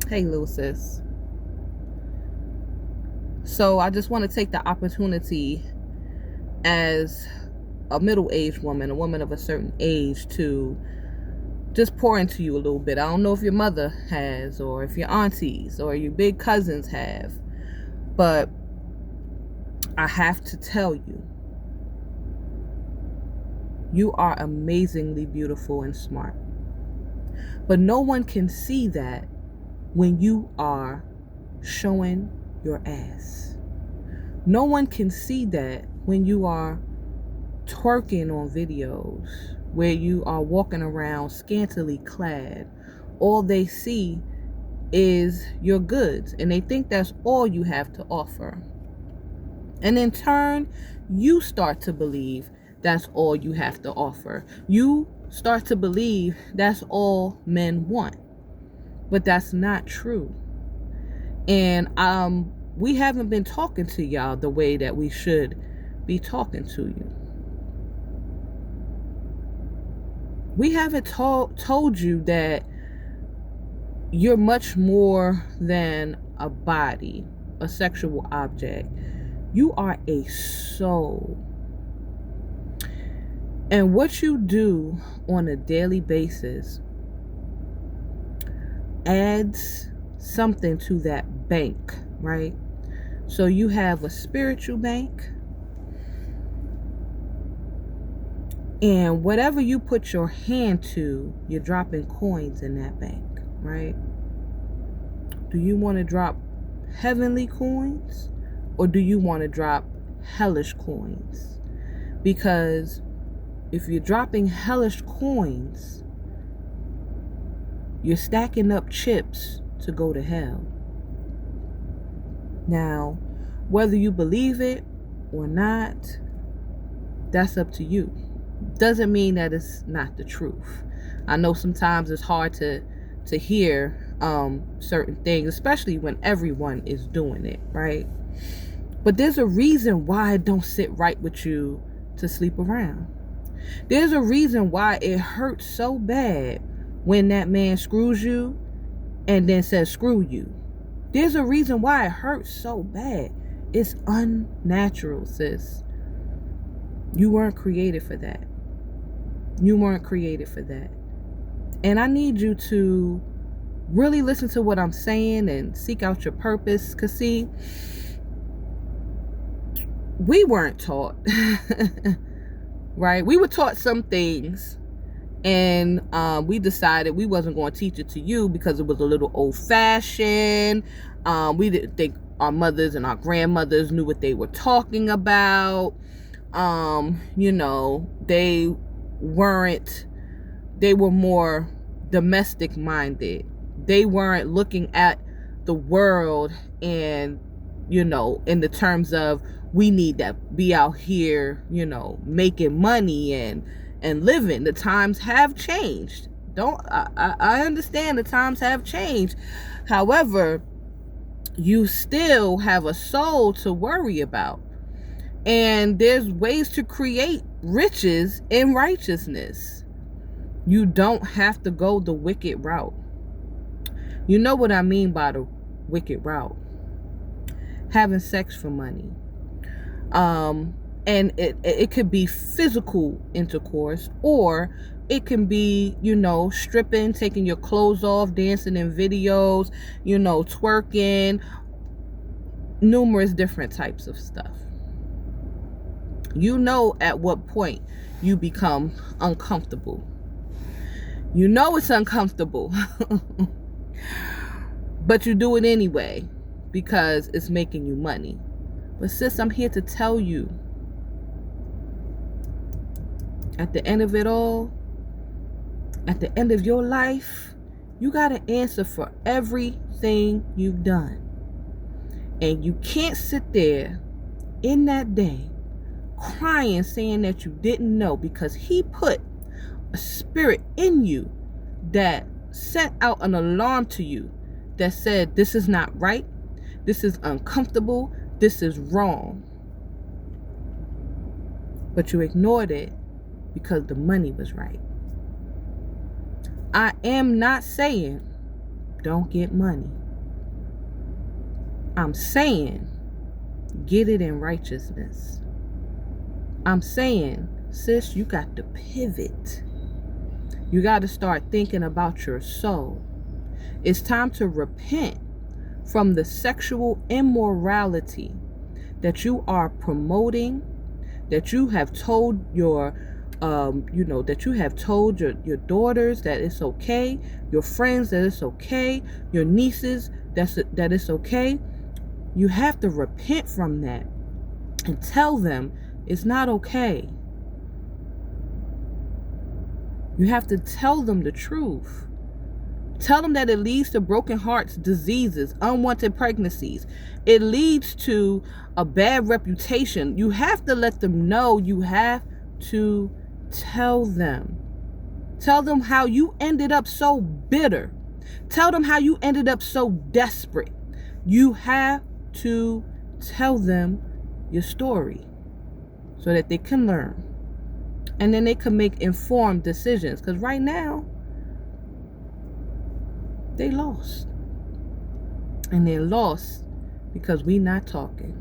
Hey, Lil Sis. So I just want to take the opportunity as a middle-aged woman, a woman of a certain age, to just pour into you a little bit. I don't know if your mother has, or if your aunties or your big cousins have, but I have to tell you, you are amazingly beautiful and smart. But no one can see that when you are showing your ass. No one can see that when you are twerking on videos, where you are walking around scantily clad. All they see is your goods, and they think that's all you have to offer. And in turn, you start to believe that's all you have to offer. You start to believe that's all men want. But that's not true. And we haven't been talking to y'all the way that we should be talking to you. We haven't told you that you're much more than a body, a sexual object. You are a soul. And what you do on a daily basis adds something to that bank, right? So you have a spiritual bank, and whatever you put your hand to, you're dropping coins in that bank, right? Do you want to drop heavenly coins, or do you want to drop hellish coins? Because if you're dropping hellish coins, you're stacking up chips to go to hell. Now, whether you believe it or not, that's up to you. Doesn't mean that it's not the truth. I know sometimes it's hard to hear certain things, especially when everyone is doing it, right? But there's a reason why it don't sit right with you to sleep around. There's a reason why it hurts so bad when that man screws you and then says screw you. There's a reason why it hurts so bad. It's unnatural, sis. You weren't created for that. You weren't created for that. And I need you to really listen to what I'm saying and seek out your purpose. Because, see, we weren't taught, right? We were taught some things, and we decided we wasn't going to teach it to you because it was a little old-fashioned. We didn't think our mothers and our grandmothers knew what they were talking about. They were more domestic minded. They weren't looking at the world and, in the terms of, we need to be out here, making money and living. The times have changed. I understand the times have changed. However, you still have a soul to worry about. And there's ways to create riches in righteousness. You don't have to go the wicked route. You know what I mean by the wicked route. Having sex for money. And it could be physical intercourse, or it can be, stripping, taking your clothes off, dancing in videos, twerking, numerous different types of stuff. At what point you become uncomfortable. It's uncomfortable. But you do it anyway because it's making you money. But sis, I'm here to tell you, at the end of it all, at the end of your life, you got to answer for everything you've done. And you can't sit there in that day crying, saying that you didn't know, because he put a spirit in you that sent out an alarm to you that said, this is not right, this is uncomfortable, this is wrong. But you ignored it because the money was right. I am not saying don't get money. I'm saying, get it in righteousness. I'm saying, sis, you got to pivot. You got to start thinking about your soul. It's time to repent from the sexual immorality that you are promoting, that you have told your that you have told your daughters that it's okay, your friends that it's okay, your nieces that it's okay. You have to repent from that and tell them it's not okay. You have to tell them the truth. Tell them that it leads to broken hearts, diseases, unwanted pregnancies. It leads to a bad reputation. You have to let them know. You have to tell them. Tell them how you ended up so bitter. Tell them how you ended up so desperate. You have to tell them your story so that they can learn. And then they can make informed decisions. Because right now, they lost. And they're lost because we're not talking.